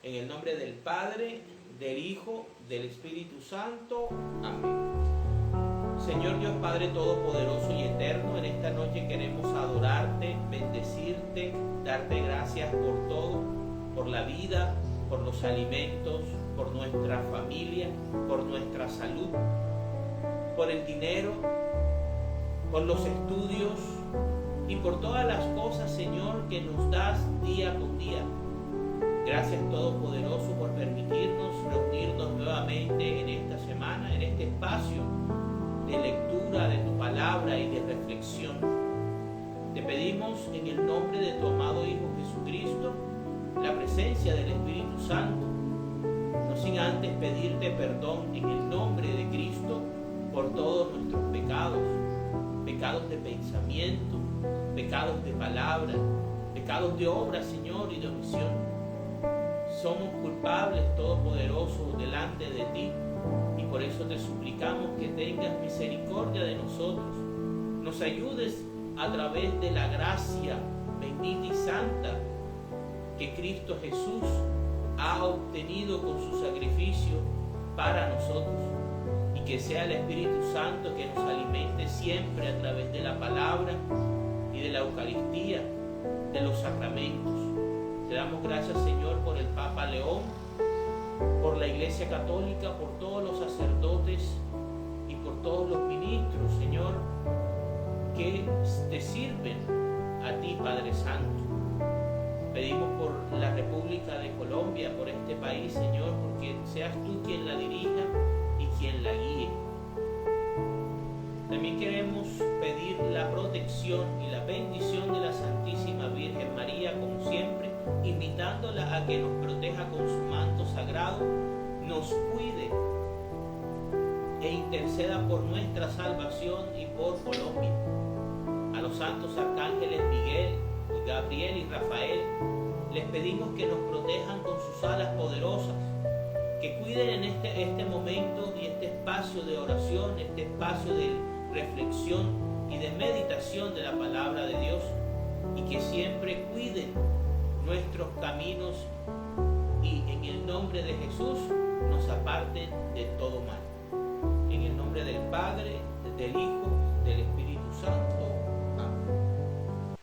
En el nombre del Padre, del Hijo, del Espíritu Santo. Amén. Señor Dios Padre Todopoderoso y Eterno, en esta noche queremos adorarte, bendecirte, darte gracias por todo, por la vida, por los alimentos, por nuestra familia, por nuestra salud, por el dinero, por los estudios y por todas las cosas, Señor, que nos das día con día. Gracias Todopoderoso por permitirnos reunirnos nuevamente en esta semana, en este espacio de lectura de tu palabra y de reflexión. Te pedimos en el nombre de tu amado Hijo Jesucristo la presencia del Espíritu Santo, no sin antes pedirte perdón en el nombre de Cristo por todos nuestros pecados, pecados de pensamiento, pecados de palabra, pecados de obra, Señor, y de omisión. Somos culpables, Todopoderoso, delante de ti, y por eso te suplicamos que tengas misericordia de nosotros. Nos ayudes a través de la gracia bendita y santa que Cristo Jesús ha obtenido con su sacrificio para nosotros, y que sea el Espíritu Santo que nos alimente siempre a través de la palabra y de la Eucaristía, de los sacramentos. Te damos gracias, Señor, por el Papa León, por la Iglesia Católica, por todos los sacerdotes y por todos los ministros, Señor, que te sirven a ti, Padre Santo. Pedimos por la República de Colombia, por este país, Señor, porque seas tú quien la dirija y quien la guíe. También queremos pedir la protección y la bendición de la Santísima Virgen María, como siempre, invitándola a que nos proteja con su manto sagrado, nos cuide e interceda por nuestra salvación y por Colombia. A los santos arcángeles Miguel, Gabriel y Rafael, les pedimos que nos protejan con sus alas poderosas, que cuiden en este momento y este espacio de oración, este espacio de reflexión y de meditación de la palabra de Dios, y que siempre cuiden nuestros caminos y en el nombre de Jesús nos aparten de todo mal. En el nombre del Padre, del Hijo, del Espíritu Santo. Amén.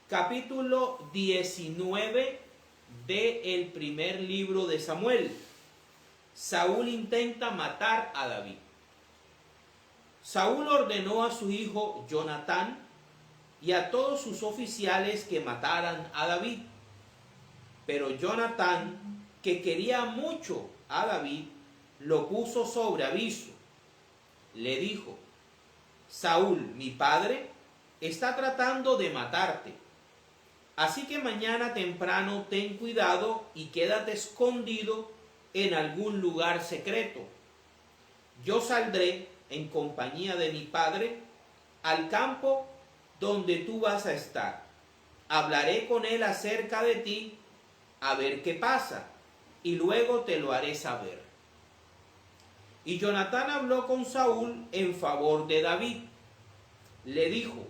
Capítulo 19 del primer libro de Samuel. Saúl intenta matar a David. Saúl ordenó a su hijo Jonatán y a todos sus oficiales que mataran a David. Pero Jonatán, que quería mucho a David, lo puso sobre aviso. Le dijo: Saúl, mi padre, está tratando de matarte. Así que mañana temprano ten cuidado y quédate escondido en algún lugar secreto. Yo saldré en compañía de mi padre al campo donde tú vas a estar. Hablaré con él acerca de ti, a ver qué pasa, y luego te lo haré saber. Y Jonatán habló con Saúl en favor de David. Le dijo: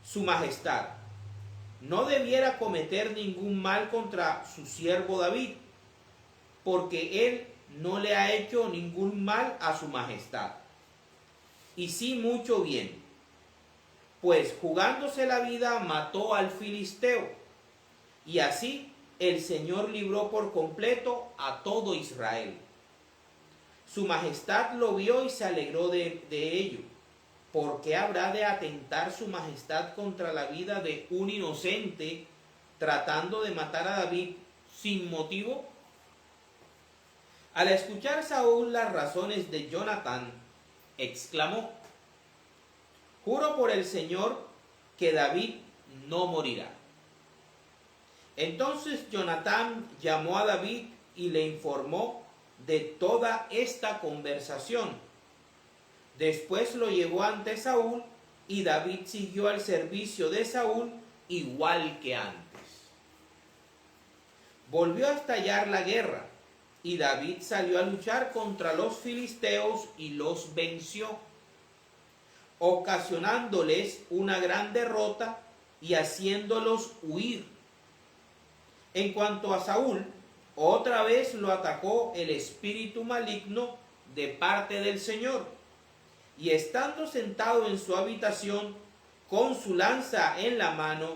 Su Majestad no debiera cometer ningún mal contra su siervo David, porque él no le ha hecho ningún mal a su Majestad, y sí mucho bien, pues jugándose la vida mató al filisteo, y así el Señor libró por completo a todo Israel. Su Majestad lo vio y se alegró de ello. ¿Por qué habrá de atentar su Majestad contra la vida de un inocente, tratando de matar a David sin motivo? Al escuchar Saúl las razones de Jonatán, exclamó: Juro por el Señor que David no morirá. Entonces Jonatán llamó a David y le informó de toda esta conversación. Después lo llevó ante Saúl, y David siguió al servicio de Saúl igual que antes. Volvió a estallar la guerra, y David salió a luchar contra los filisteos y los venció, ocasionándoles una gran derrota y haciéndolos huir. En cuanto a Saúl, otra vez lo atacó el espíritu maligno de parte del Señor, y estando sentado en su habitación con su lanza en la mano,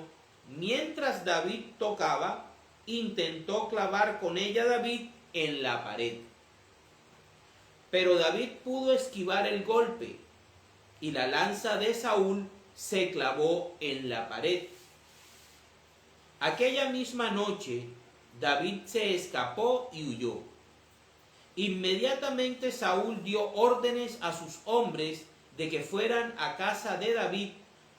mientras David tocaba, intentó clavar con ella David en la pared. Pero David pudo esquivar el golpe, y la lanza de Saúl se clavó en la pared. Aquella misma noche, David se escapó y huyó. Inmediatamente Saúl dio órdenes a sus hombres de que fueran a casa de David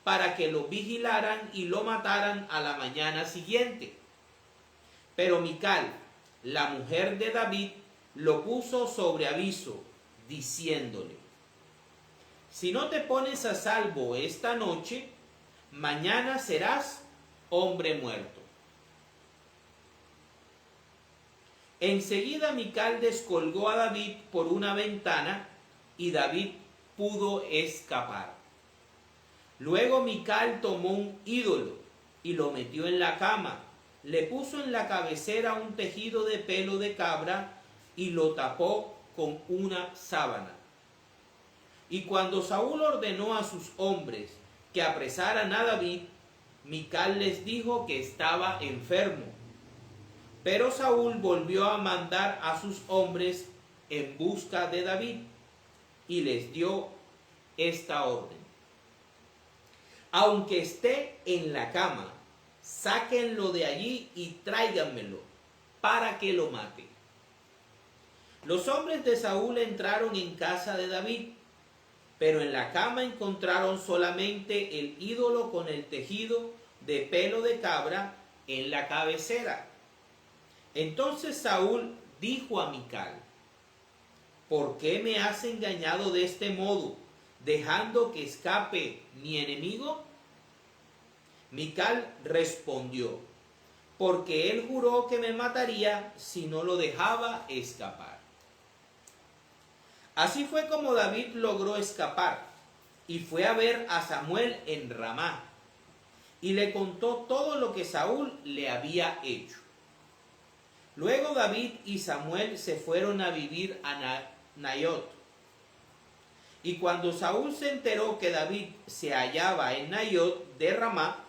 para que lo vigilaran y lo mataran a la mañana siguiente. Pero Mical, la mujer de David, lo puso sobre aviso, diciéndole: si no te pones a salvo esta noche, mañana serás hombre muerto. Enseguida Mical descolgó a David por una ventana, y David pudo escapar. Luego Mical tomó un ídolo y lo metió en la cama, le puso en la cabecera un tejido de pelo de cabra y lo tapó con una sábana. Y cuando Saúl ordenó a sus hombres que apresaran a David, Mical les dijo que estaba enfermo. Pero Saúl volvió a mandar a sus hombres en busca de David y les dio esta orden: aunque esté en la cama, sáquenlo de allí y tráiganmelo para que lo mate. Los hombres de Saúl entraron en casa de David, pero en la cama encontraron solamente el ídolo con el tejido de pelo de cabra en la cabecera. Entonces Saúl dijo a Mical: ¿por qué me has engañado de este modo, dejando que escape mi enemigo? Mical respondió: porque él juró que me mataría si no lo dejaba escapar. Así fue como David logró escapar, y fue a ver a Samuel en Ramá, y le contó todo lo que Saúl le había hecho. Luego David y Samuel se fueron a vivir a Naiot. Y cuando Saúl se enteró que David se hallaba en Naiot de Ramá,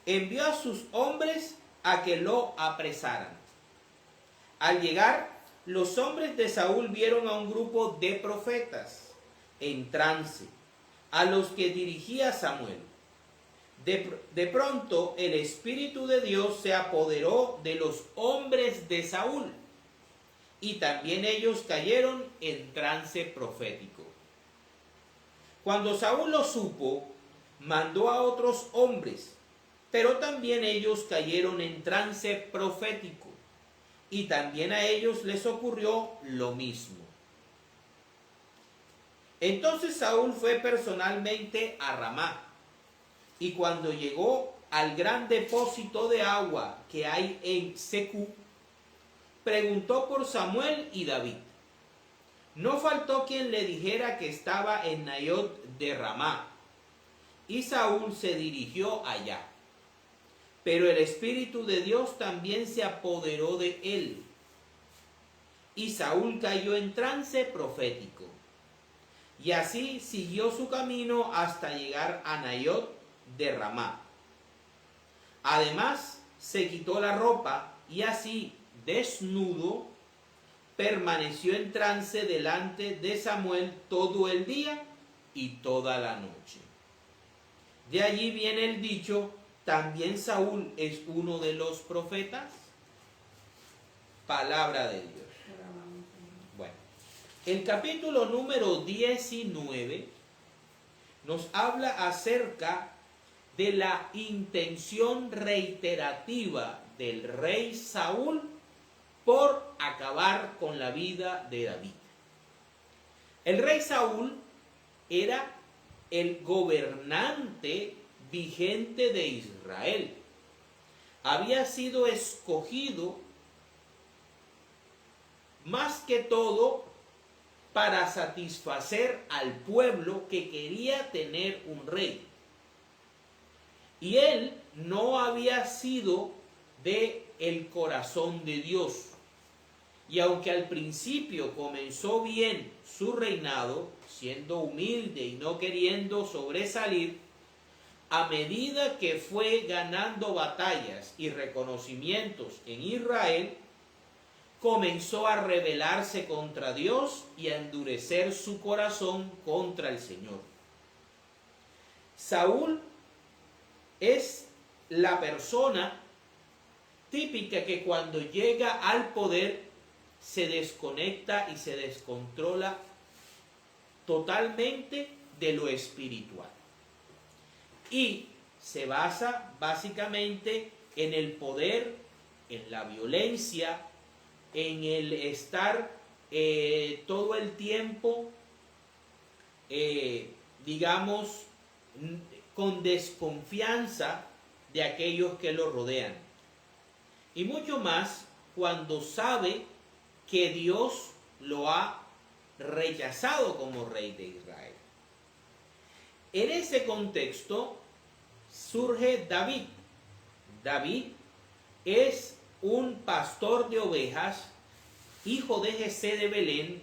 envió a sus hombres a que lo apresaran. Al llegar, los hombres de Saúl vieron a un grupo de profetas en trance, a los que dirigía Samuel. De pronto el Espíritu de Dios se apoderó de los hombres de Saúl, y también ellos cayeron en trance profético. Cuando Saúl lo supo, mandó a otros hombres, pero también ellos cayeron en trance profético, y también a ellos les ocurrió lo mismo. Entonces Saúl fue personalmente a Ramá, y cuando llegó al gran depósito de agua que hay en Secú, preguntó por Samuel y David. No faltó quien le dijera que estaba en Naiot de Ramá, y Saúl se dirigió allá. Pero el Espíritu de Dios también se apoderó de él, y Saúl cayó en trance profético. Y así siguió su camino hasta llegar a Naiot de Ramá. Además, se quitó la ropa y así, desnudo, permaneció en trance delante de Samuel todo el día y toda la noche. De allí viene el dicho: ¿también Saúl es uno de los profetas? Palabra de Dios. Bueno, el capítulo número 19 nos habla acerca de la intención reiterativa del rey Saúl por acabar con la vida de David. El rey Saúl era el gobernante vigente de Israel. Había sido escogido más que todo para satisfacer al pueblo que quería tener un rey. Y él no había sido de el corazón de Dios. Y aunque al principio comenzó bien su reinado, siendo humilde y no queriendo sobresalir, a medida que fue ganando batallas y reconocimientos en Israel, comenzó a rebelarse contra Dios y a endurecer su corazón contra el Señor. Saúl es la persona típica que cuando llega al poder se desconecta y se descontrola totalmente de lo espiritual. Y se basa básicamente en el poder, en la violencia, en el estar todo el tiempo, digamos, con desconfianza de aquellos que lo rodean. Y mucho más cuando sabe que Dios lo ha rechazado como rey de Israel. En ese contexto surge David. David es un pastor de ovejas, hijo de Jesé de Belén,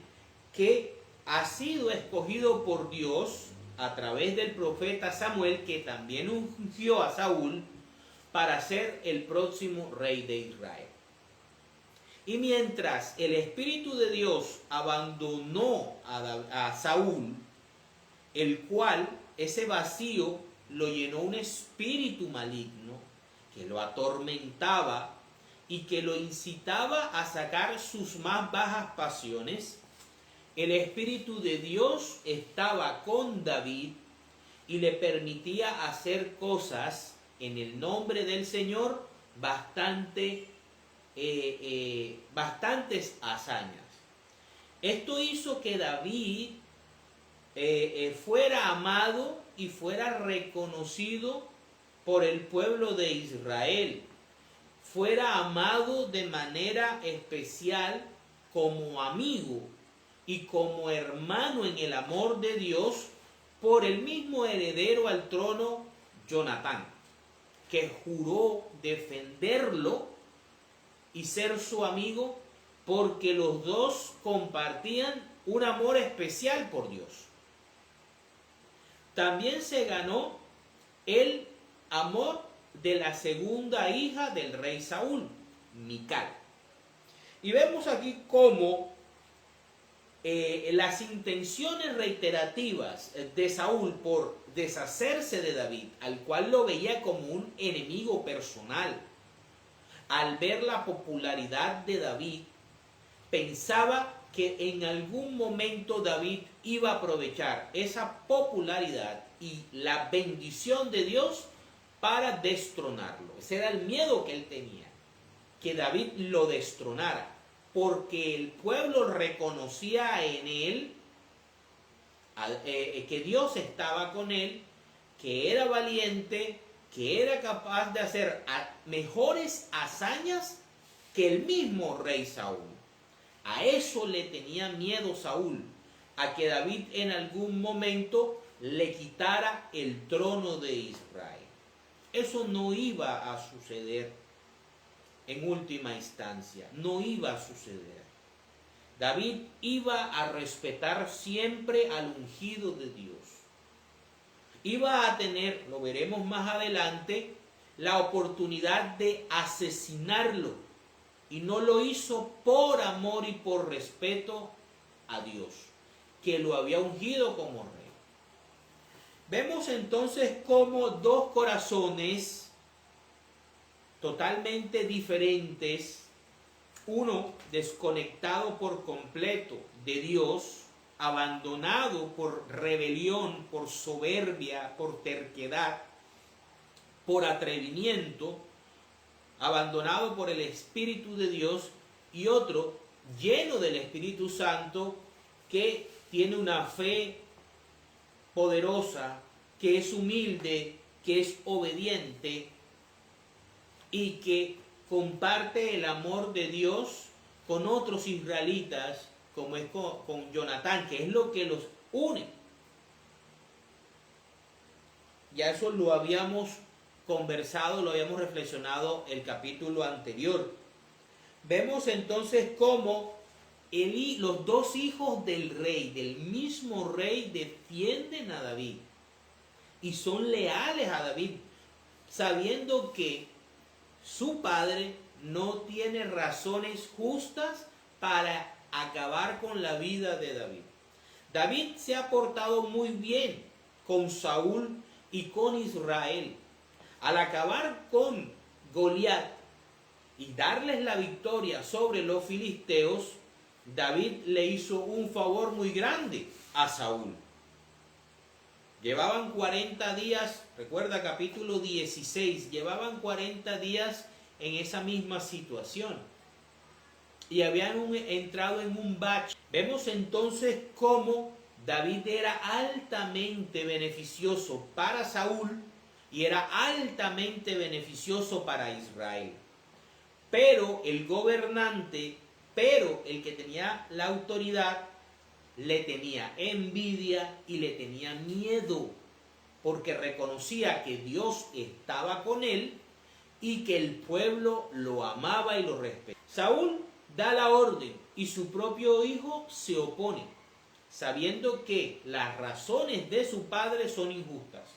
que ha sido escogido por Dios a través del profeta Samuel, que también ungió a Saúl para ser el próximo rey de Israel. Y mientras el Espíritu de Dios abandonó a Saúl, el cual ese vacío lo llenó un espíritu maligno que lo atormentaba y que lo incitaba a sacar sus más bajas pasiones, el Espíritu de Dios estaba con David y le permitía hacer cosas en el nombre del Señor bastantes hazañas. Esto hizo que David fuera amado y fuera reconocido por el pueblo de Israel, fuera amado de manera especial como amigo y como hermano en el amor de Dios por el mismo heredero al trono, Jonatán, que juró defenderlo y ser su amigo porque los dos compartían un amor especial por Dios. También se ganó el amor de la segunda hija del rey Saúl, Mical. Y vemos aquí cómo las intenciones reiterativas de Saúl por deshacerse de David, al cual lo veía como un enemigo personal, al ver la popularidad de David, pensaba que en algún momento David iba a aprovechar esa popularidad y la bendición de Dios para destronarlo. Ese era el miedo que él tenía, que David lo destronara, porque el pueblo reconocía en él que Dios estaba con él, que era valiente, que era capaz de hacer mejores hazañas que el mismo rey Saúl. A eso le tenía miedo Saúl, a que David en algún momento le quitara el trono de Israel. Eso no iba a suceder en última instancia, no iba a suceder. David iba a respetar siempre al ungido de Dios. Iba a tener, lo veremos más adelante, la oportunidad de asesinarlo. Y no lo hizo por amor y por respeto a Dios, que lo había ungido como rey. Vemos entonces cómo dos corazones totalmente diferentes, uno desconectado por completo de Dios, abandonado por rebelión, por soberbia, por terquedad, por atrevimiento, abandonado por el Espíritu de Dios, y otro lleno del Espíritu Santo, que tiene una fe poderosa, que es humilde, que es obediente y que comparte el amor de Dios con otros israelitas, como es con Jonatán, que es lo que los une. Ya eso lo habíamos conversado, lo habíamos reflexionado el capítulo anterior. Vemos entonces cómo los dos hijos del rey, del mismo rey, defienden a David y son leales a David, sabiendo que su padre no tiene razones justas para acabar con la vida de David. David se ha portado muy bien con Saúl y con Israel. Al acabar con Goliat y darles la victoria sobre los filisteos, David le hizo un favor muy grande a Saúl. Llevaban 40 días, recuerda capítulo 16, llevaban 40 días en esa misma situación y habían entrado en un bache. Vemos entonces cómo David era altamente beneficioso para Saúl y era altamente beneficioso para Israel. Pero el gobernante, el que tenía la autoridad, le tenía envidia y le tenía miedo, porque reconocía que Dios estaba con él y que el pueblo lo amaba y lo respetaba. Saúl da la orden y su propio hijo se opone, sabiendo que las razones de su padre son injustas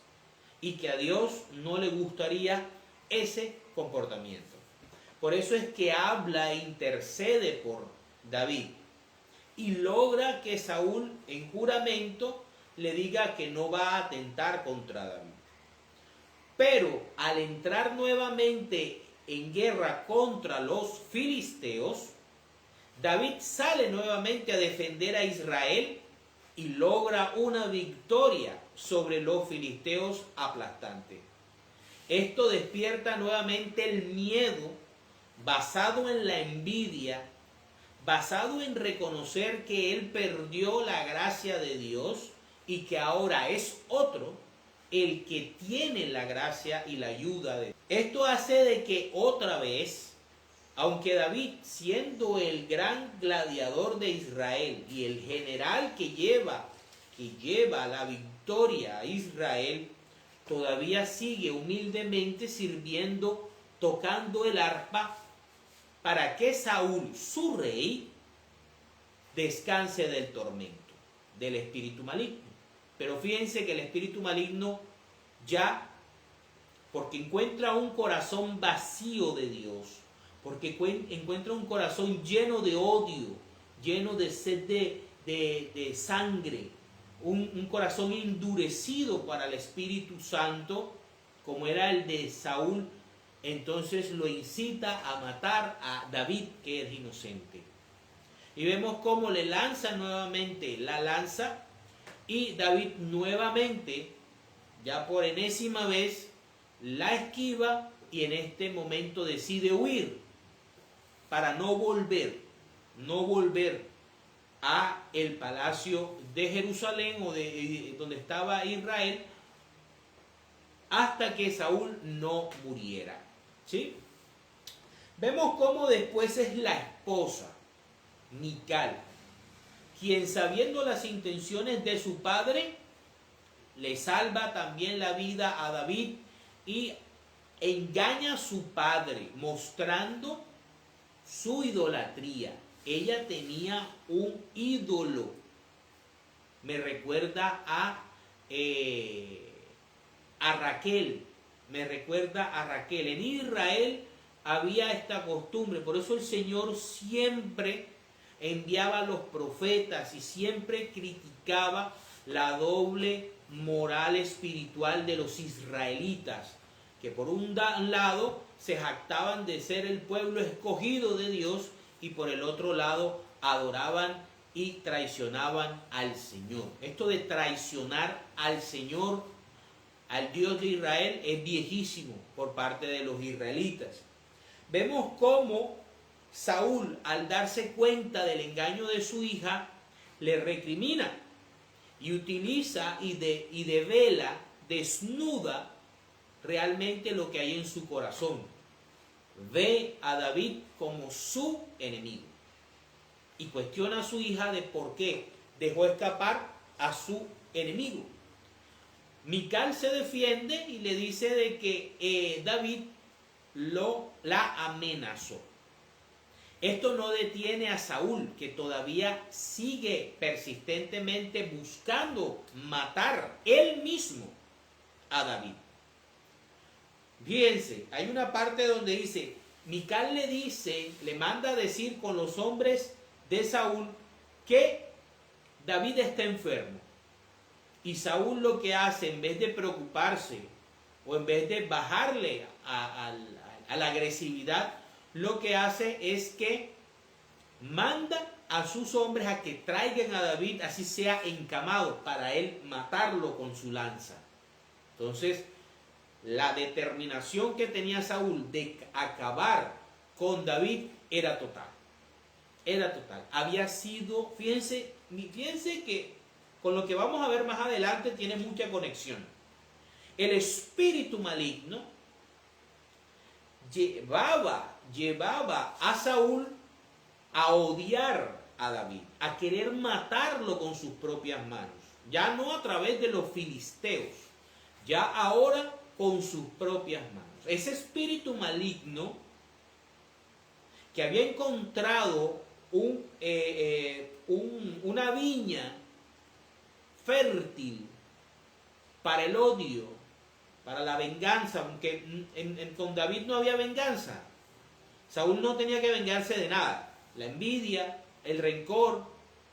y que a Dios no le gustaría ese comportamiento. Por eso es que habla e intercede por David y logra que Saúl en juramento le diga que no va a atentar contra David. Pero al entrar nuevamente en guerra contra los filisteos, David sale nuevamente a defender a Israel y logra una victoria sobre los filisteos aplastante. Esto despierta nuevamente el miedo basado en la envidia, basado en reconocer que él perdió la gracia de Dios y que ahora es otro el que tiene la gracia y la ayuda de Dios. Esto hace de que otra vez, aunque David, siendo el gran gladiador de Israel y el general que lleva la victoria a Israel, todavía sigue humildemente sirviendo, tocando el arpa, para que Saúl, su rey, descanse del tormento, del espíritu maligno. Pero fíjense que el espíritu maligno ya, porque encuentra un corazón vacío de Dios, porque encuentra un corazón lleno de odio, lleno de sed de sangre, un corazón endurecido para el Espíritu Santo, como era el de Saúl, entonces lo incita a matar a David, que es inocente. Y vemos cómo le lanza nuevamente la lanza y David nuevamente, ya por enésima vez, la esquiva y en este momento decide huir para no volver a el palacio de Jerusalén o de donde estaba Israel hasta que Saúl no muriera. ¿Sí? Vemos cómo después es la esposa, Mical, quien sabiendo las intenciones de su padre, le salva también la vida a David y engaña a su padre, mostrando su idolatría. Ella tenía un ídolo. Me recuerda a Raquel. En Israel había esta costumbre, por eso el Señor siempre enviaba a los profetas y siempre criticaba la doble moral espiritual de los israelitas, que por un lado se jactaban de ser el pueblo escogido de Dios y por el otro lado adoraban y traicionaban al Señor. Esto de traicionar al Señor, al Dios de Israel, es viejísimo por parte de los israelitas. Vemos cómo Saúl, al darse cuenta del engaño de su hija, le recrimina y utiliza y devela desnuda realmente lo que hay en su corazón. Ve a David como su enemigo y cuestiona a su hija de por qué dejó escapar a su enemigo. Mical se defiende y le dice de que David la amenazó. Esto no detiene a Saúl, que todavía sigue persistentemente buscando matar él mismo a David. Fíjense, hay una parte donde dice, Mical le manda a decir con los hombres de Saúl que David está enfermo. Y Saúl lo que hace, en vez de preocuparse o en vez de bajarle a la agresividad, lo que hace es que manda a sus hombres a que traigan a David, así sea encamado, para él matarlo con su lanza. Entonces, la determinación que tenía Saúl de acabar con David era total. Era total. Había sido, fíjense que con lo que vamos a ver más adelante tiene mucha conexión. El espíritu maligno llevaba a Saúl a odiar a David, a querer matarlo con sus propias manos. Ya no a través de los filisteos, ya ahora con sus propias manos. Ese espíritu maligno que había encontrado una viña fértil para el odio, para la venganza, aunque con David no había venganza. Saúl no tenía que vengarse de nada. La envidia, el rencor,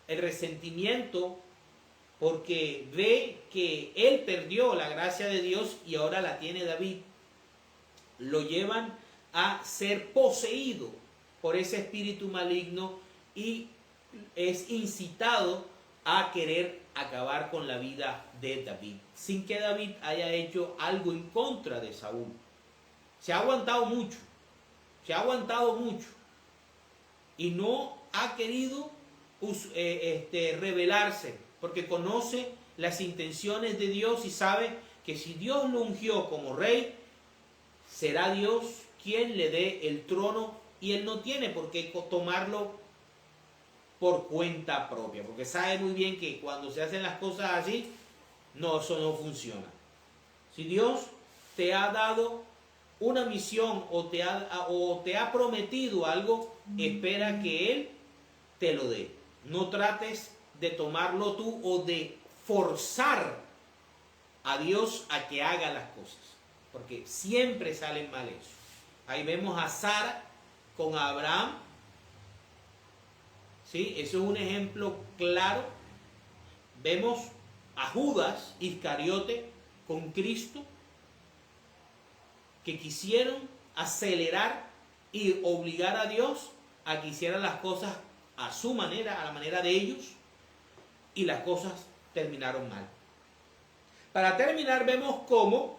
el resentimiento, porque ve que él perdió la gracia de Dios y ahora la tiene David, lo llevan a ser poseído por ese espíritu maligno y es incitado a querer acabar con la vida de David, sin que David haya hecho algo en contra de Saúl. Se ha aguantado mucho y no ha querido rebelarse, porque conoce las intenciones de Dios y sabe que si Dios lo ungió como rey, será Dios quien le dé el trono y él no tiene por qué tomarlo por cuenta propia, porque sabe muy bien que cuando se hacen las cosas así, eso no funciona. Si Dios te ha dado una misión o te ha prometido algo, espera que Él te lo dé. No trates de tomarlo tú o de forzar a Dios a que haga las cosas, porque siempre salen mal eso. Ahí vemos a Sara con Abraham. ¿Sí? Eso es un ejemplo claro. Vemos a Judas Iscariote con Cristo, que quisieron acelerar y obligar a Dios a que hiciera las cosas a su manera, a la manera de ellos, y las cosas terminaron mal. Para terminar, vemos cómo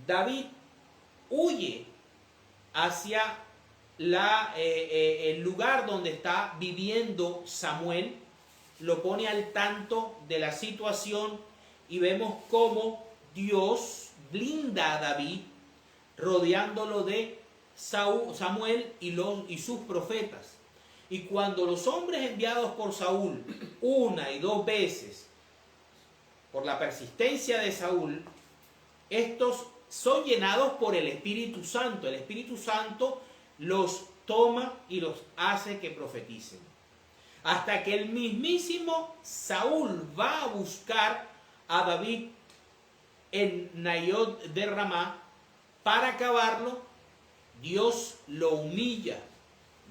David huye hacia el lugar donde está viviendo Samuel, lo pone al tanto de la situación y vemos cómo Dios blinda a David rodeándolo de Samuel y sus profetas. Y cuando los hombres enviados por Saúl una y dos veces, por la persistencia de Saúl, estos son llenados por el Espíritu Santo. El Espíritu Santo los toma y los hace que profeticen. Hasta que el mismísimo Saúl va a buscar a David en Nayot de Ramá para acabarlo. Dios lo humilla,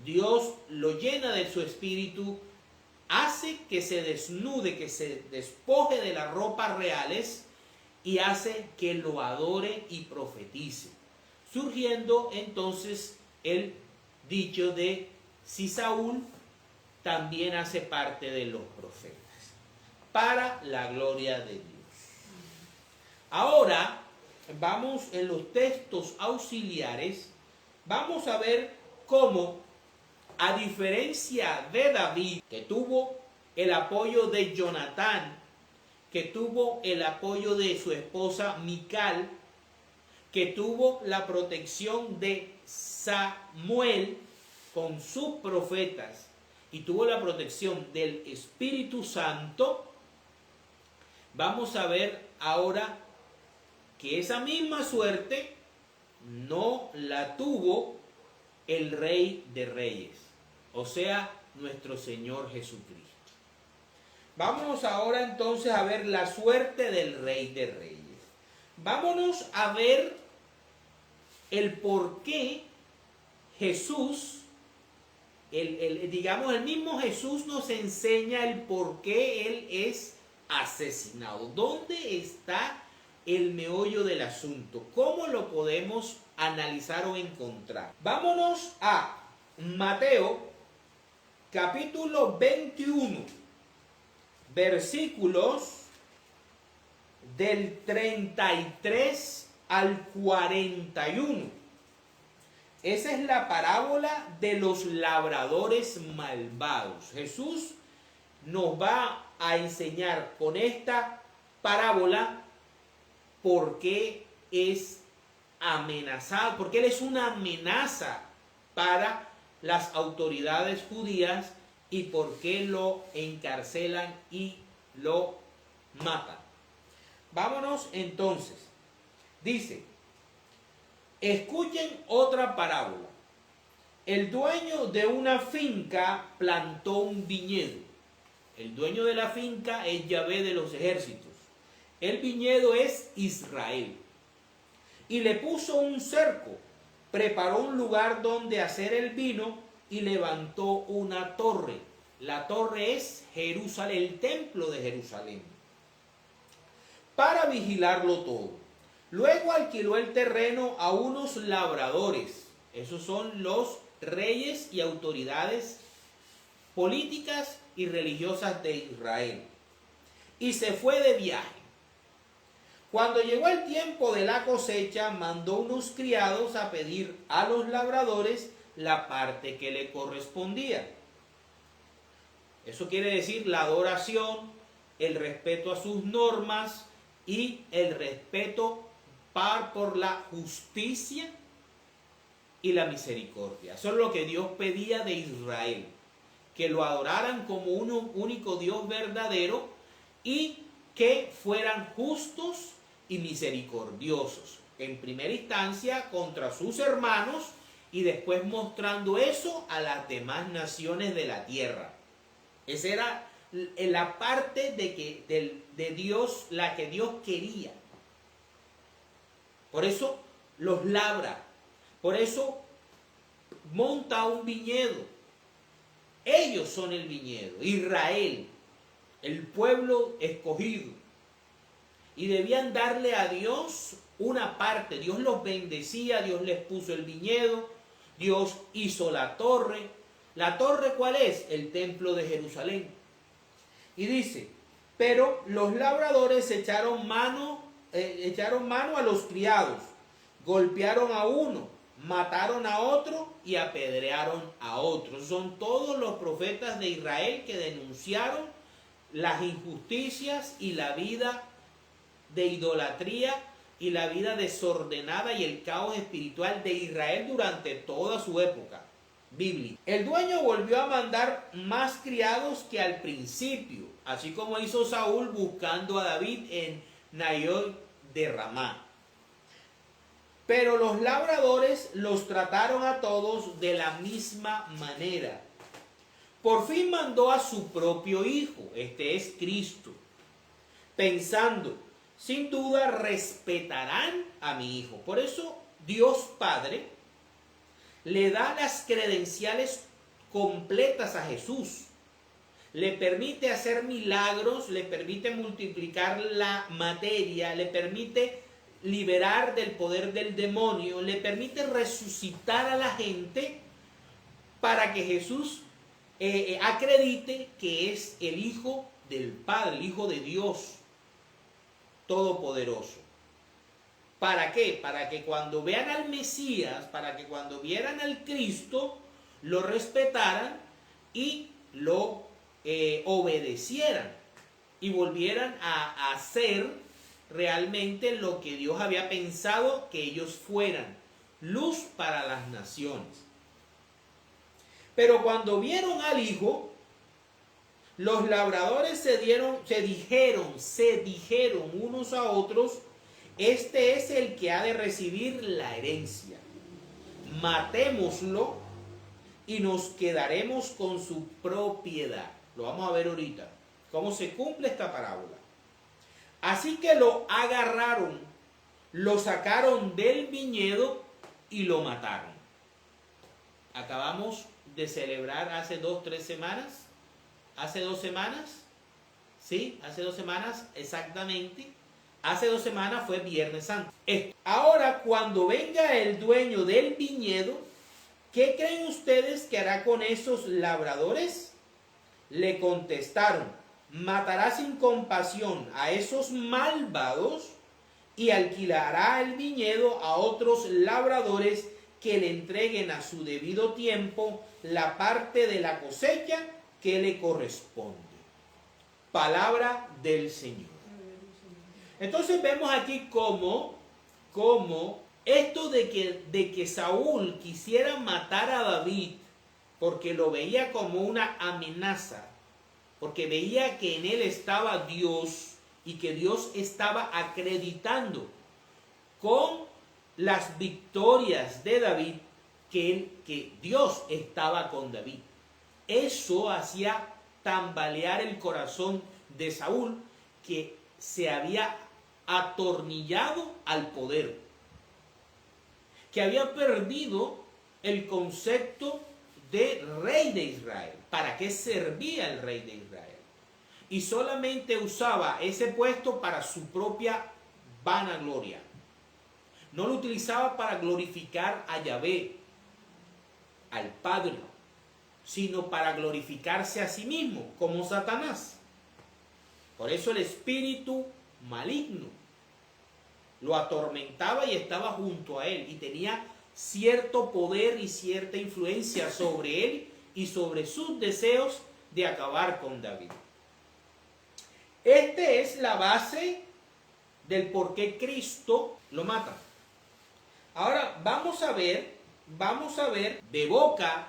Dios lo llena de su espíritu, hace que se desnude, que se despoje de las ropas reales y hace que lo adore y profetice, surgiendo entonces el dicho de si Saúl también hace parte de los profetas, para la gloria de Dios. Ahora vamos en los textos auxiliares, vamos a ver cómo, a diferencia de David, que tuvo el apoyo de Jonatán, que tuvo el apoyo de su esposa Mical, que tuvo la protección de Samuel con sus profetas y tuvo la protección del Espíritu Santo, vamos a ver ahora que esa misma suerte no la tuvo el Rey de Reyes, o sea, nuestro Señor Jesucristo. Vámonos ahora entonces a ver la suerte del Rey de Reyes. Vámonos a ver el por qué Jesús, digamos, el mismo Jesús nos enseña el por qué Él es asesinado. ¿Dónde está el meollo del asunto? ¿Cómo lo podemos analizar o encontrar? Vámonos a Mateo, capítulo 21, versículos del 33 al 41. Esa es la parábola de los labradores malvados. Jesús nos va a enseñar con esta parábola por qué es amenazado, porque Él es una amenaza para las autoridades judías y por qué lo encarcelan y lo matan. Vámonos entonces. Dice, escuchen otra parábola. El dueño de una finca plantó un viñedo. El dueño de la finca es Yahvé de los ejércitos. El viñedo es Israel. Y le puso un cerco, preparó un lugar donde hacer el vino y levantó una torre. La torre es Jerusalén, el templo de Jerusalén, para vigilarlo todo. Luego alquiló el terreno a unos labradores. Esos son los reyes y autoridades políticas y religiosas de Israel. Y se fue de viaje. Cuando llegó el tiempo de la cosecha, mandó unos criados a pedir a los labradores la parte que le correspondía. Eso quiere decir la adoración, el respeto a sus normas y el respeto por la justicia y la misericordia. Eso es lo que Dios pedía de Israel, que lo adoraran como un único Dios verdadero y que fueran justos y misericordiosos, en primera instancia contra sus hermanos y después mostrando eso a las demás naciones de la tierra. Esa era la parte de Dios, la que Dios quería. Por eso los labra, por eso monta un viñedo. Ellos son el viñedo, Israel, el pueblo escogido. Y debían darle a Dios una parte. Dios los bendecía, Dios les puso el viñedo, Dios hizo la torre. ¿La torre cuál es? El templo de Jerusalén. Y dice, pero los labradores echaron mano a los criados, golpearon a uno, mataron a otro y apedrearon a otro. Son todos los profetas de Israel que denunciaron las injusticias y la vida de idolatría y la vida desordenada y el caos espiritual de Israel durante toda su época bíblica. El dueño volvió a mandar más criados que al principio, así como hizo Saúl buscando a David en Nayot de Ramá. Pero los labradores los trataron a todos de la misma manera. Por fin mandó a su propio hijo, este es Cristo, pensando, sin duda respetarán a mi hijo. Por eso Dios Padre le da las credenciales completas a Jesús. Le permite hacer milagros, le permite multiplicar la materia, le permite liberar del poder del demonio, le permite resucitar a la gente para que Jesús acredite que es el Hijo del Padre, el Hijo de Dios Todopoderoso. ¿Para qué? Para que cuando vean al Mesías, para que cuando vieran al Cristo, lo respetaran y lo obedecieran y volvieran a hacer realmente lo que Dios había pensado que ellos fueran, luz para las naciones. Pero cuando vieron al Hijo, los labradores se dijeron unos a otros: este es el que ha de recibir la herencia. Matémoslo y nos quedaremos con su propiedad. Lo vamos a ver ahorita, cómo se cumple esta parábola. Así que lo agarraron, lo sacaron del viñedo y lo mataron. Acabamos de celebrar hace 3 semanas. Hace 2 semanas, sí, hace 2 semanas exactamente. Hace 2 semanas fue Viernes Santo. Ahora, cuando venga el dueño del viñedo, ¿qué creen ustedes que hará con esos labradores? Le contestaron: matará sin compasión a esos malvados y alquilará el viñedo a otros labradores que le entreguen a su debido tiempo la parte de la cosecha que le corresponde. Palabra del Señor. Entonces vemos aquí cómo esto de que Saúl quisiera matar a David porque lo veía como una amenaza, porque veía que en él estaba Dios y que Dios estaba acreditando con las victorias de David que Dios estaba con David. Eso hacía tambalear el corazón de Saúl, que se había atornillado al poder, que había perdido el concepto de rey de Israel. ¿Para qué servía el rey de Israel? Y solamente usaba ese puesto para su propia vanagloria. No lo utilizaba para glorificar a Yahvé, al Padre, sino para glorificarse a sí mismo, como Satanás. Por eso el espíritu maligno lo atormentaba y estaba junto a él, y tenía cierto poder y cierta influencia sobre él y sobre sus deseos de acabar con David. Esta es la base del por qué Cristo lo mata. Ahora vamos a ver de boca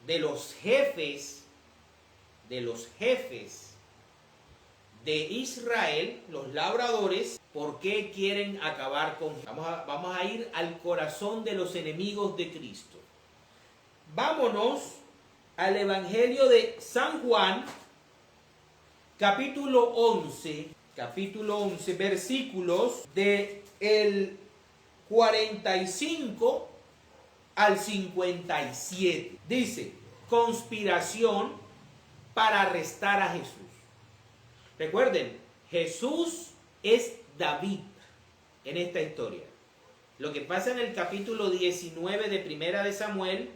de los jefes de Israel, los labradores, ¿por qué quieren acabar con Jesús? Vamos a ir al corazón de los enemigos de Cristo. Vámonos al Evangelio de San Juan, capítulo 11, versículos del 45 al 57. Dice: conspiración para arrestar a Jesús. Recuerden, Jesús es David en esta historia. Lo que pasa en el capítulo 19 de Primera de Samuel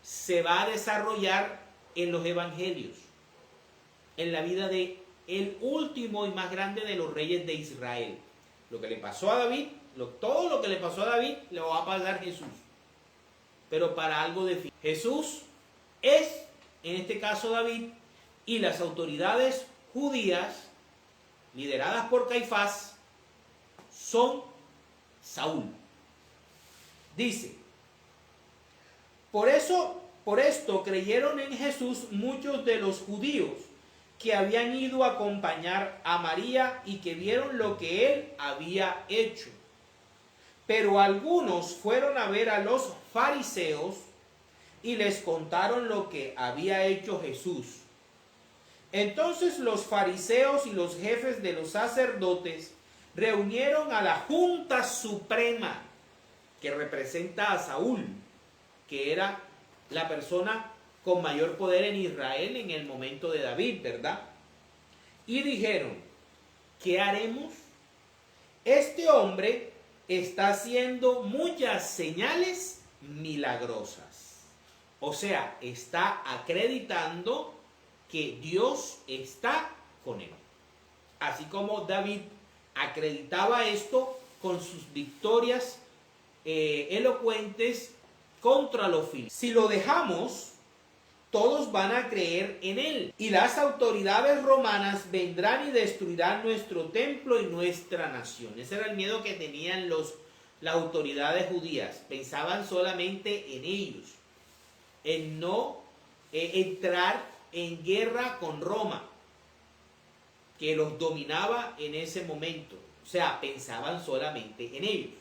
se va a desarrollar en los evangelios, en la vida de el último y más grande de los reyes de Israel. Lo que le pasó a David, todo lo que le pasó a David, le va a pasar a Jesús, pero para algo de fin. Jesús es, en este caso, David, y las autoridades judías, lideradas por Caifás, son Saúl. Dice: por esto creyeron en Jesús muchos de los judíos que habían ido a acompañar a María y que vieron lo que él había hecho. Pero algunos fueron a ver a los fariseos y les contaron lo que había hecho Jesús. Entonces los fariseos y los jefes de los sacerdotes reunieron a la Junta Suprema, que representa a Saúl, que era la persona con mayor poder en Israel en el momento de David, ¿verdad? Y dijeron: ¿qué haremos? Este hombre está haciendo muchas señales milagrosas. O sea, está acreditando que Dios está con él. Así como David acreditaba esto con sus victorias elocuentes contra los filisteos. Si lo dejamos, todos van a creer en él. Y las autoridades romanas vendrán y destruirán nuestro templo y nuestra nación. Ese era el miedo que tenían las autoridades judías. Pensaban solamente en ellos, en no entrar en guerra con Roma, que los dominaba en ese momento. O sea, pensaban solamente en ellos,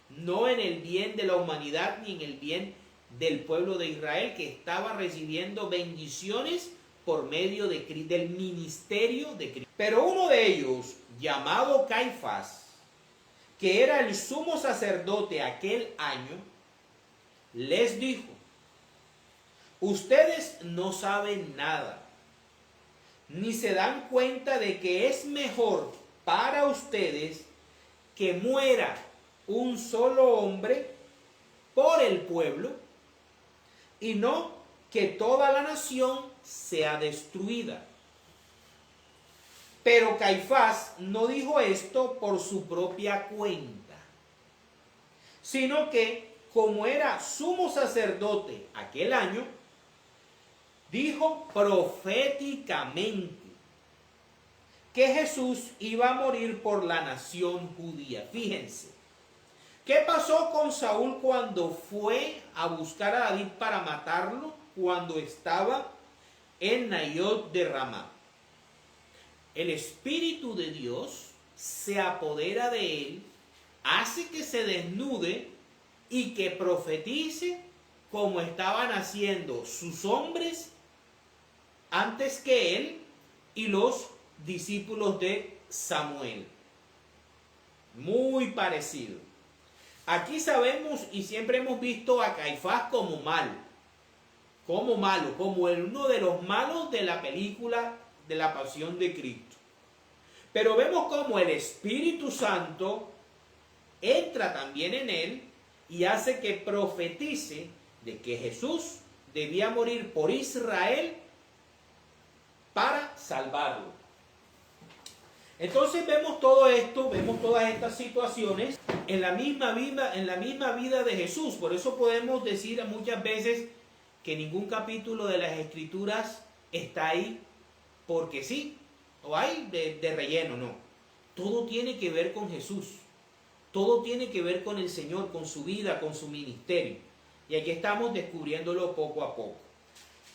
no en el bien de la humanidad ni en el bien del pueblo de Israel, que estaba recibiendo bendiciones por medio del ministerio de Cristo. Pero uno de ellos, llamado Caifás, que era el sumo sacerdote aquel año, les dijo: ustedes no saben nada, ni se dan cuenta de que es mejor para ustedes que muera un solo hombre por el pueblo y no que toda la nación sea destruida. Pero Caifás no dijo esto por su propia cuenta, sino que, como era sumo sacerdote aquel año, dijo proféticamente que Jesús iba a morir por la nación judía. Fíjense, ¿qué pasó con Saúl cuando fue a buscar a David para matarlo? Cuando estaba en Nayot de Ramá, el Espíritu de Dios se apodera de él, hace que se desnude y que profetice como estaban haciendo sus hombres antes que él y los discípulos de Samuel. Muy parecido. Aquí sabemos y siempre hemos visto a Caifás como malo, como uno de los malos de la película de la Pasión de Cristo. Pero vemos como el Espíritu Santo entra también en él y hace que profetice de que Jesús debía morir por Israel para salvarlo. Entonces vemos todo esto, vemos todas estas situaciones en la misma vida de Jesús. Por eso podemos decir muchas veces que ningún capítulo de las Escrituras está ahí porque sí, o hay de relleno, no. Todo tiene que ver con Jesús. Todo tiene que ver con el Señor, con su vida, con su ministerio. Y aquí estamos descubriéndolo poco a poco.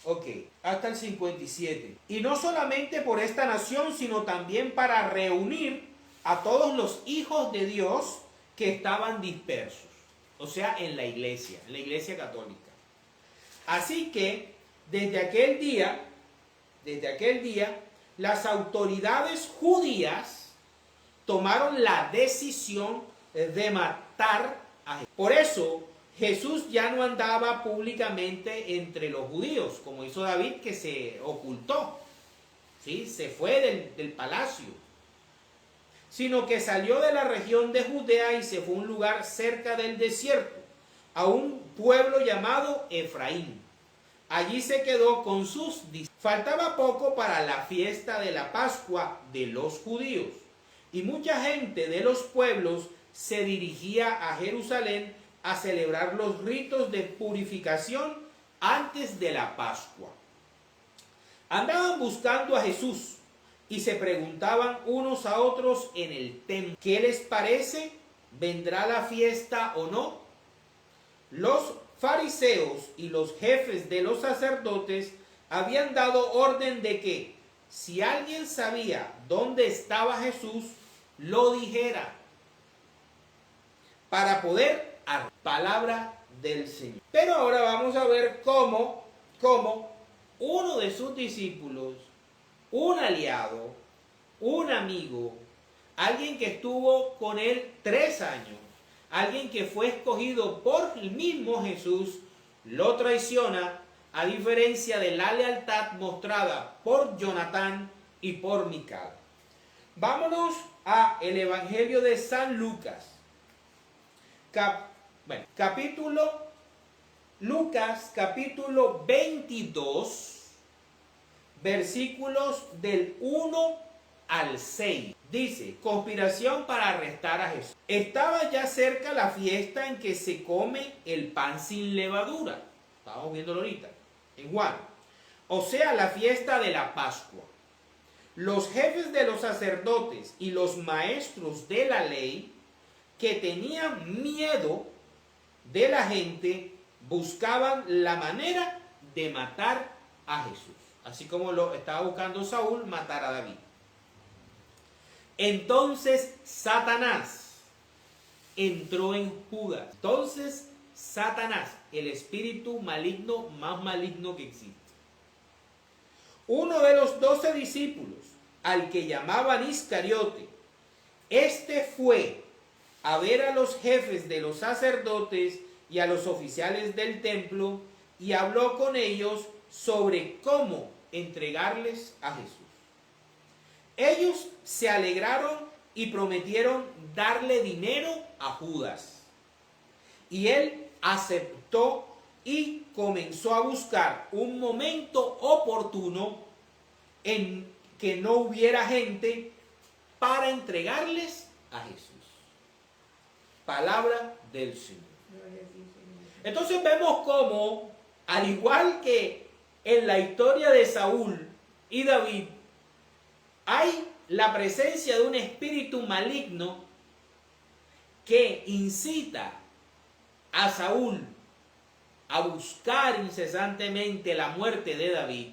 Ok, hasta el 57. Y no solamente por esta nación, sino también para reunir a todos los hijos de Dios que estaban dispersos. O sea, en la iglesia católica. Así que, desde aquel día, las autoridades judías tomaron la decisión de matar a Jesús. Por eso, Jesús ya no andaba públicamente entre los judíos, como hizo David, que se ocultó, ¿sí? Se fue del palacio, sino que salió de la región de Judea y se fue a un lugar cerca del desierto, a un pueblo llamado Efraín. Allí se quedó con sus discípulos. Faltaba poco para la fiesta de la Pascua de los judíos, y mucha gente de los pueblos se dirigía a Jerusalén a celebrar los ritos de purificación antes de la Pascua. Andaban buscando a Jesús y se preguntaban unos a otros en el templo: ¿qué les parece? ¿Vendrá la fiesta o no? Los fariseos y los jefes de los sacerdotes habían dado orden de que si alguien sabía dónde estaba Jesús, lo dijera, para poder hacer palabra del Señor. Pero ahora vamos a ver cómo uno de sus discípulos, un aliado, un amigo, alguien que estuvo con él 3 años, alguien que fue escogido por el mismo Jesús, lo traiciona, a diferencia de la lealtad mostrada por Jonatán y por Mical. Vámonos a el Evangelio de San Lucas. Lucas capítulo 22, versículos del 1 al 6. Dice: conspiración para arrestar a Jesús. Estaba ya cerca la fiesta en que se come el pan sin levadura. Estamos viéndolo ahorita. en Juan, o sea, la fiesta de la Pascua. Los jefes de los sacerdotes y los maestros de la ley, que tenían miedo de la gente, buscaban la manera de matar a Jesús, así como lo estaba buscando Saúl matar a David. Entonces Satanás entró en Judas. Entonces Satanás, el espíritu maligno más maligno que existe. Uno de los 12 discípulos, al que llamaban Iscariote, este fue a ver a los jefes de los sacerdotes y a los oficiales del templo y habló con ellos sobre cómo entregarles a Jesús. Ellos se alegraron y prometieron darle dinero a Judas. Y él aceptó y comenzó a buscar un momento oportuno en que no hubiera gente para entregarles a Jesús. Palabra del Señor. Entonces vemos cómo, al igual que en la historia de Saúl y David, hay la presencia de un espíritu maligno que incita a Saúl a buscar incesantemente la muerte de David.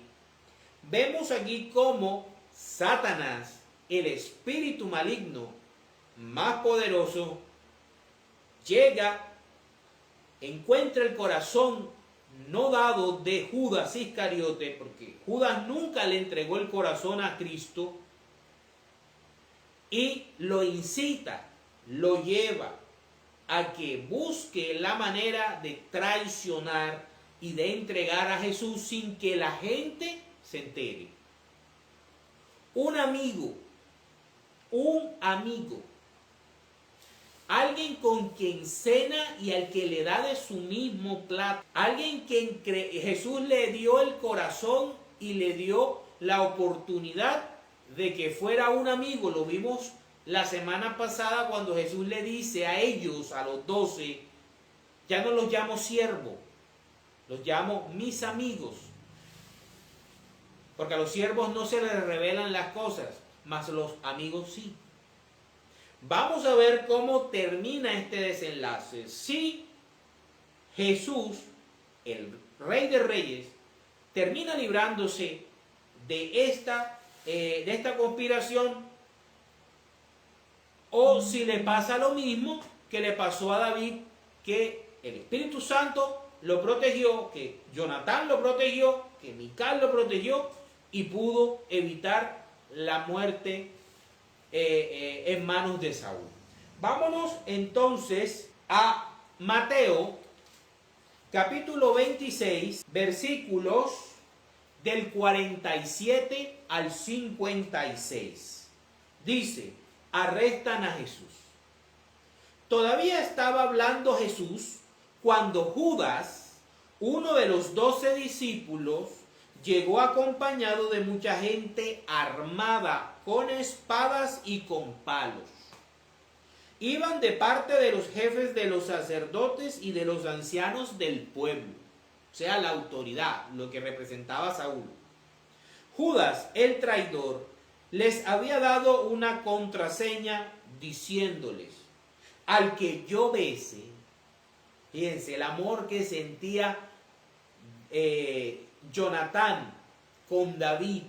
Vemos aquí cómo Satanás, el espíritu maligno más poderoso, llega, encuentra el corazón no dado de Judas Iscariote, porque Judas nunca le entregó el corazón a Cristo, y lo incita, lo lleva a que busque la manera de traicionar y de entregar a Jesús sin que la gente se entere. Un amigo, alguien con quien cena y al que le da de su mismo plato, alguien que Jesús le dio el corazón y le dio la oportunidad de que fuera un amigo. Lo vimos la semana pasada cuando Jesús le dice a ellos, a los 12, ya no los llamo siervos, los llamo mis amigos, porque a los siervos no se les revelan las cosas, mas los amigos sí. Vamos a ver cómo termina este desenlace. Si Jesús, el Rey de Reyes, termina librándose de esta conspiración, o si le pasa lo mismo que le pasó a David, que el Espíritu Santo lo protegió, que Jonatán lo protegió, que Mical lo protegió y pudo evitar la muerte en manos de Saúl. Vámonos entonces a Mateo capítulo 26, versículos del 47 al 56. Dice: arrestan a Jesús. Todavía estaba hablando Jesús cuando Judas, uno de los 12 discípulos, llegó acompañado de mucha gente armada con espadas y con palos. Iban de parte de los jefes de los sacerdotes y de los ancianos del pueblo, o sea, la autoridad, lo que representaba Saúl. Judas, el traidor, les había dado una contraseña diciéndoles: al que yo bese. Fíjense el amor que sentía Jonatán con David.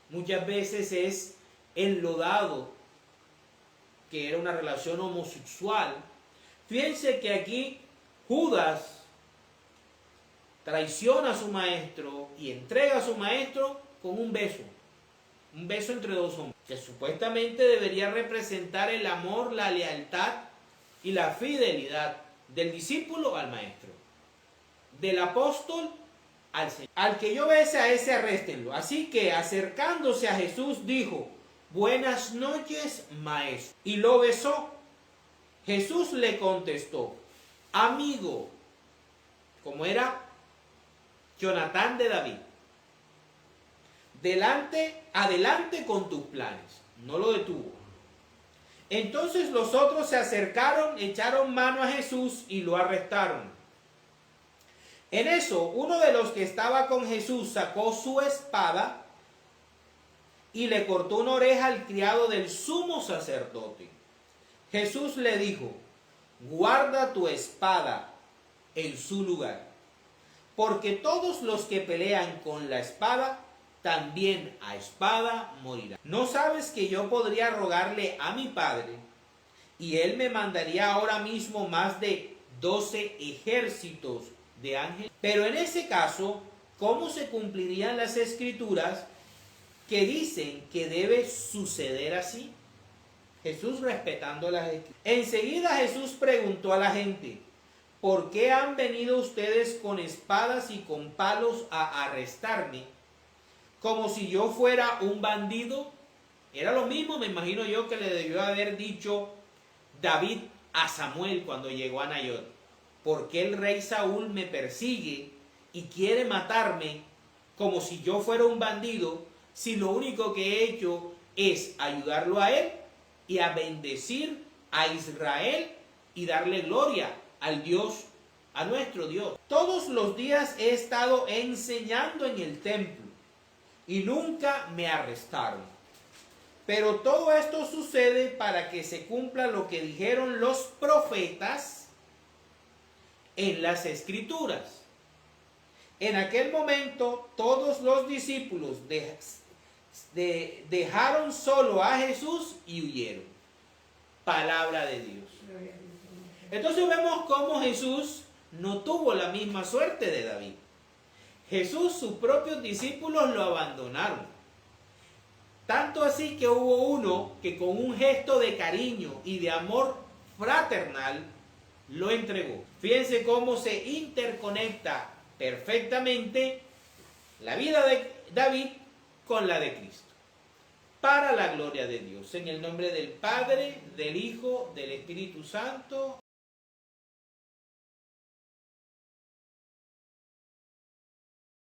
Muchas veces es enlodado que era una relación homosexual. Fíjense que aquí Judas traiciona a su maestro y entrega a su maestro con un beso entre dos hombres, que supuestamente debería representar el amor, la lealtad y la fidelidad del discípulo al maestro, del apóstol al Señor. Al que yo bese, a ese arréstenlo. Así que, acercándose a Jesús, dijo: buenas noches, maestro. Y lo besó. Jesús le contestó: amigo, como era Jonatán de David, adelante con tus planes. No lo detuvo. Entonces los otros se acercaron, echaron mano a Jesús y lo arrestaron. En eso, uno de los que estaba con Jesús sacó su espada y le cortó una oreja al criado del sumo sacerdote. Jesús le dijo: guarda tu espada en su lugar, porque todos los que pelean con la espada, también a espada morirán. ¿No sabes que yo podría rogarle a mi Padre, y él me mandaría ahora mismo más de 12 ejércitos de ángeles? Pero en ese caso, ¿cómo se cumplirían las escrituras que dicen que debe suceder así? Jesús respetando las escrituras. Enseguida Jesús preguntó a la gente: ¿por qué han venido ustedes con espadas y con palos a arrestarme, como si yo fuera un bandido? Era lo mismo, me imagino yo, que le debió haber dicho David a Samuel cuando llegó a Nayot: ¿por qué el rey Saúl me persigue y quiere matarme como si yo fuera un bandido, si lo único que he hecho es ayudarlo a él y a bendecir a Israel y darle gloria al Dios, a nuestro Dios? Todos los días he estado enseñando en el templo y nunca me arrestaron. Pero todo esto sucede para que se cumpla lo que dijeron los profetas en las escrituras. En aquel momento todos los discípulos dejaron solo a Jesús y huyeron. Palabra de Dios. Entonces vemos cómo Jesús no tuvo la misma suerte de David. Jesús, sus propios discípulos lo abandonaron. Tanto así que hubo uno que con un gesto de cariño y de amor fraternal lo entregó. Fíjense cómo se interconecta perfectamente la vida de David con la de Cristo, para la gloria de Dios. En el nombre del Padre, del Hijo, del Espíritu Santo.